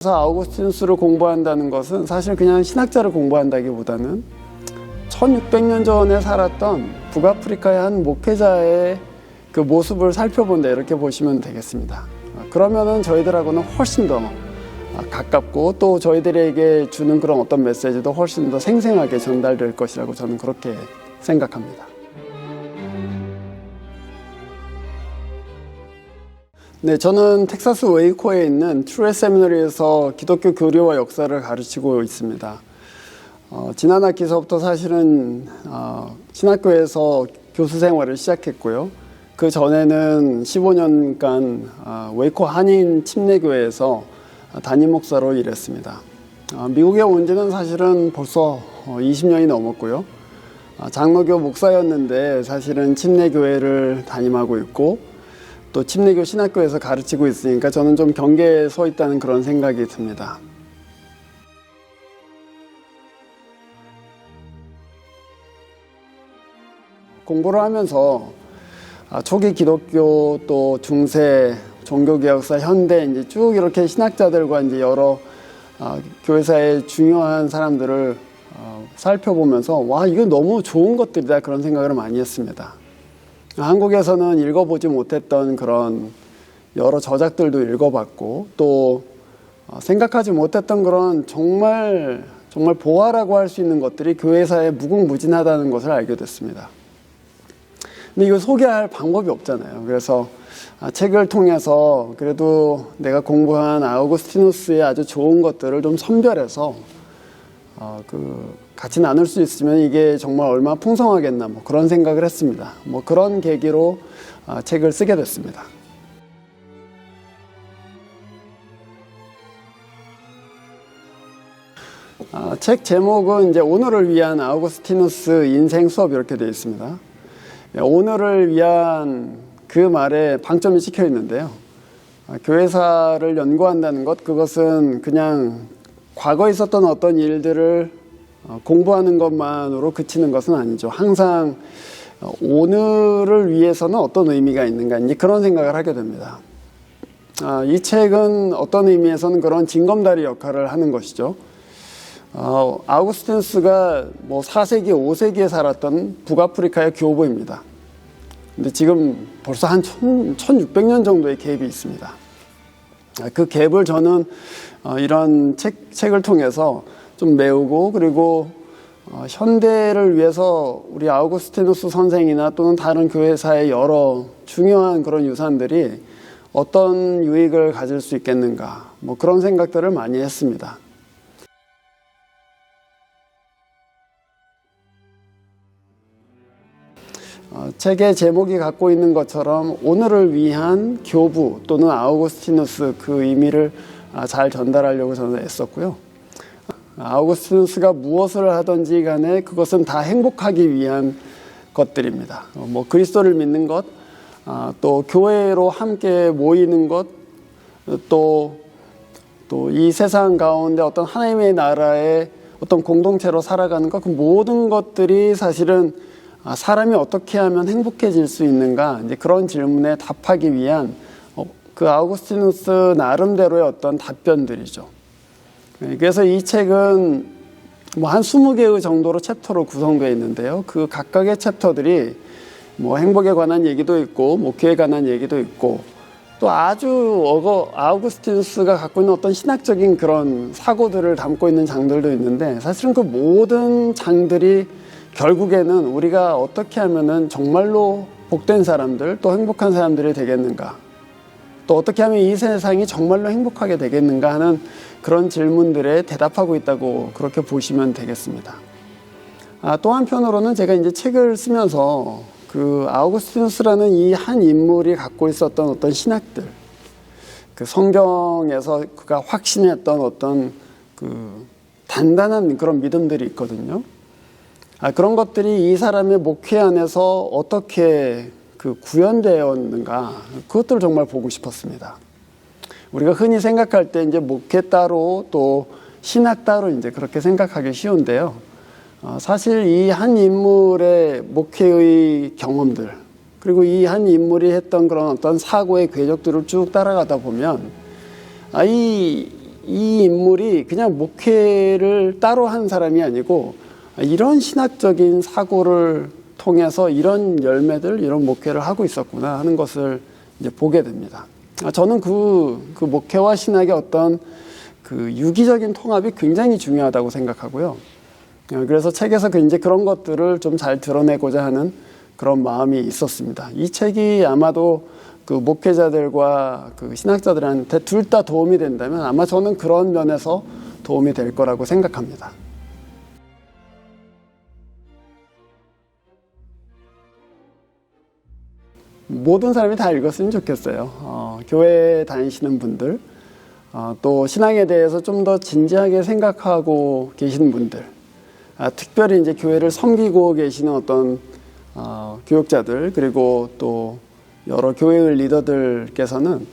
그래서 아우구스티누스를 공부한다는 것은 사실 그냥 신학자를 공부한다기보다는 1600년 전에 살았던 북아프리카의 한 목회자의 그 모습을 살펴본다, 이렇게 보시면 되겠습니다. 그러면은 저희들하고는 훨씬 더 가깝고 또 저희들에게 주는 그런 어떤 메시지도 훨씬 더 생생하게 전달될 것이라고 저는 그렇게 생각합니다. 네, 저는 텍사스 웨이코에 있는 트루에 세미너리에서 기독교 교리와 역사를 가르치고 있습니다. 지난 학기서부터 사실은 신학교에서 교수 생활을 시작했고요. 그 전에는 15년간 웨이코 한인 침례교회에서 담임 목사로 일했습니다. 미국에 온 지는 사실은 벌써 20년이 넘었고요. 장로교 목사였는데 사실은 침례교회를 담임하고 있고 또 침례교 신학교에서 가르치고 있으니까 저는 좀 경계에 서 있다는 그런 생각이 듭니다. 공부를 하면서 초기 기독교 또 중세 종교개혁사 현대 이제 쭉 이렇게 신학자들과 이제 여러 교회사의 중요한 사람들을 살펴보면서 와, 이거 너무 좋은 것들이다, 그런 생각을 많이 했습니다. 한국에서는 읽어보지 못했던 그런 여러 저작들도 읽어봤고 또 생각하지 못했던 그런 정말 보화라고 할 수 있는 것들이 교회사에 무궁무진하다는 것을 알게 됐습니다. 근데 이거 소개할 방법이 없잖아요. 그래서 책을 통해서 그래도 내가 공부한 아우구스티누스의 아주 좋은 것들을 좀 선별해서 같이 나눌 수 있으면 이게 정말 얼마나 풍성하겠나, 그런 생각을 했습니다. 그런 계기로 책을 쓰게 됐습니다. 책 제목은 이제 오늘을 위한 아우구스티누스 인생 수업, 이렇게 되어 있습니다. 오늘을 위한 그 말에 방점이 찍혀 있는데요. 교회사를 연구한다는 것, 그것은 그냥 과거에 있었던 어떤 일들을 공부하는 것만으로 그치는 것은 아니죠. 항상 오늘을 위해서는 어떤 의미가 있는가, 이제 그런 생각을 하게 됩니다. 이 책은 어떤 의미에서는 그런 징검다리 역할을 하는 것이죠. 아우구스티누스가 4세기, 5세기에 살았던 북아프리카의 교부입니다. 근데 지금 벌써 한 1600년 정도의 갭이 있습니다. 그 갭을 저는 이런 책을 통해서 좀 메우고, 그리고 현대를 위해서 우리 아우구스티누스 선생이나 또는 다른 교회사의 여러 중요한 그런 유산들이 어떤 유익을 가질 수 있겠는가, 그런 생각들을 많이 했습니다. 책의 제목이 갖고 있는 것처럼 오늘을 위한 교부 또는 아우구스티누스, 그 의미를 잘 전달하려고 저는 애썼고요. 아우구스티누스가 무엇을 하든지 간에 그것은 다 행복하기 위한 것들입니다. 그리스도를 믿는 것, 또 교회로 함께 모이는 것, 또 이 세상 가운데 어떤 하나님의 나라의 어떤 공동체로 살아가는 것, 그 모든 것들이 사실은 사람이 어떻게 하면 행복해질 수 있는가, 이제 그런 질문에 답하기 위한 그 아우구스티누스 나름대로의 어떤 답변들이죠. 그래서 이 책은 한 20개의 정도로 챕터로 구성되어 있는데요. 그 각각의 챕터들이 행복에 관한 얘기도 있고 목회에 관한 얘기도 있고 또 아주 아우구스티누스가 갖고 있는 어떤 신학적인 그런 사고들을 담고 있는 장들도 있는데, 사실은 그 모든 장들이 결국에는 우리가 어떻게 하면은 정말로 복된 사람들, 또 행복한 사람들이 되겠는가, 또 어떻게 하면 이 세상이 정말로 행복하게 되겠는가 하는 그런 질문들에 대답하고 있다고 그렇게 보시면 되겠습니다. 또 한편으로는 제가 이제 책을 쓰면서 그 아우구스티누스라는 이 한 인물이 갖고 있었던 어떤 신학들, 그 성경에서 그가 확신했던 어떤 그 단단한 그런 믿음들이 있거든요. 그런 것들이 이 사람의 목회 안에서 어떻게 그 구현되었는가, 그것들을 정말 보고 싶었습니다. 우리가 흔히 생각할 때 이제 목회 따로 또 신학 따로 이제 그렇게 생각하기 쉬운데요. 사실 이 한 인물의 목회의 경험들, 그리고 이 한 인물이 했던 그런 어떤 사고의 궤적들을 쭉 따라가다 보면 이 인물이 그냥 목회를 따로 한 사람이 아니고 이런 신학적인 사고를 통해서 이런 열매들, 이런 목회를 하고 있었구나 하는 것을 이제 보게 됩니다. 저는 그 목회와 신학의 어떤 그 유기적인 통합이 굉장히 중요하다고 생각하고요. 그래서 책에서 이제 그런 것들을 좀 잘 드러내고자 하는 그런 마음이 있었습니다. 이 책이 아마도 그 목회자들과 그 신학자들한테 둘 다 도움이 된다면 아마 저는 그런 면에서 도움이 될 거라고 생각합니다. 모든 사람이 다 읽었으면 좋겠어요. 교회 다니시는 분들, 또 신앙에 대해서 좀 더 진지하게 생각하고 계시는 분들, 특별히 이제 교회를 섬기고 계시는 어떤 교육자들, 그리고 또 여러 교회의 리더들께서는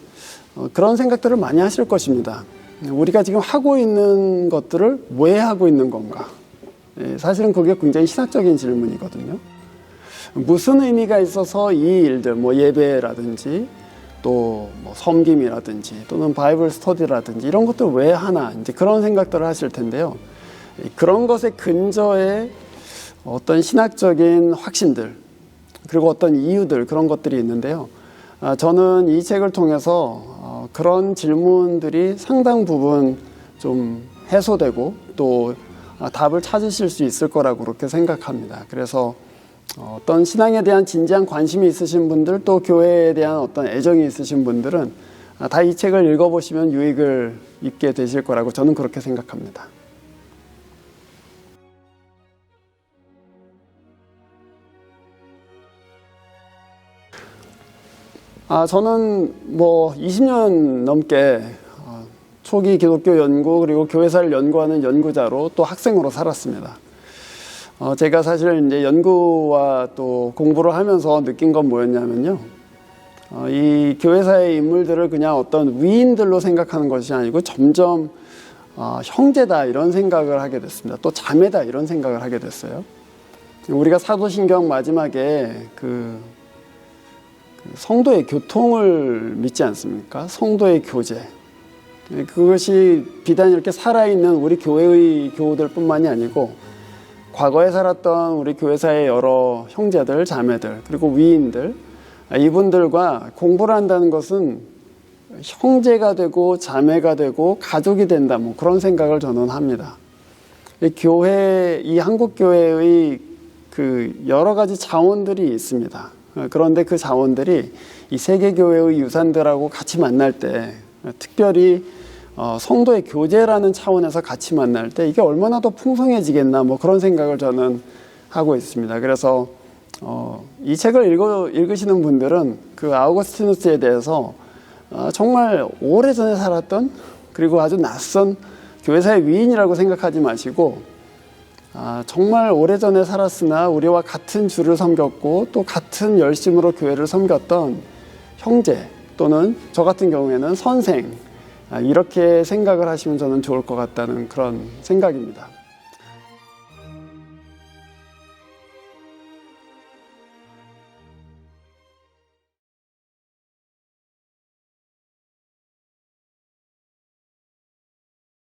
그런 생각들을 많이 하실 것입니다. 우리가 지금 하고 있는 것들을 왜 하고 있는 건가? 사실은 그게 굉장히 신학적인 질문이거든요. 무슨 의미가 있어서 이 일들, 뭐 예배라든지 또 뭐 섬김이라든지 또는 바이블 스터디라든지 이런 것들 왜 하나? 이제 그런 생각들을 하실 텐데요. 그런 것의 근저에 어떤 신학적인 확신들, 그리고 어떤 이유들, 그런 것들이 있는데요. 저는 이 책을 통해서 그런 질문들이 상당 부분 좀 해소되고 또 답을 찾으실 수 있을 거라고 그렇게 생각합니다. 그래서 어떤 신앙에 대한 진지한 관심이 있으신 분들, 또 교회에 대한 어떤 애정이 있으신 분들은 다 이 책을 읽어보시면 유익을 입게 되실 거라고 저는 그렇게 생각합니다. 저는 뭐 20년 넘게 초기 기독교 연구 그리고 교회사를 연구하는 연구자로 또 학생으로 살았습니다. 제가 사실 이제 연구와 또 공부를 하면서 느낀 건 뭐였냐면요. 이 교회사의 인물들을 그냥 어떤 위인들로 생각하는 것이 아니고 점점 형제다 이런 생각을 하게 됐습니다. 또 자매다 이런 생각을 하게 됐어요. 우리가 사도신경 마지막에 그 성도의 교통을 믿지 않습니까? 성도의 교제. 그것이 비단 이렇게 살아있는 우리 교회의 교우들 뿐만이 아니고 과거에 살았던 우리 교회사의 여러 형제들, 자매들, 그리고 위인들, 이분들과 공부를 한다는 것은 형제가 되고 자매가 되고 가족이 된다, 뭐 그런 생각을 저는 합니다. 이 한국교회의 그 여러 가지 자원들이 있습니다. 그런데 그 자원들이 이 세계교회의 유산들하고 같이 만날 때, 특별히 성도의 교제라는 차원에서 같이 만날 때 이게 얼마나 더 풍성해지겠나, 뭐 그런 생각을 저는 하고 있습니다. 그래서 이 책을 읽으시는 분들은 그 아우구스티누스에 대해서 정말 오래전에 살았던, 그리고 아주 낯선 교회사의 위인이라고 생각하지 마시고 정말 오래전에 살았으나 우리와 같은 주를 섬겼고 또 같은 열심으로 교회를 섬겼던 형제, 또는 저 같은 경우에는 선생, 이렇게 생각을 하시면 저는 좋을 것 같다는 그런 생각입니다.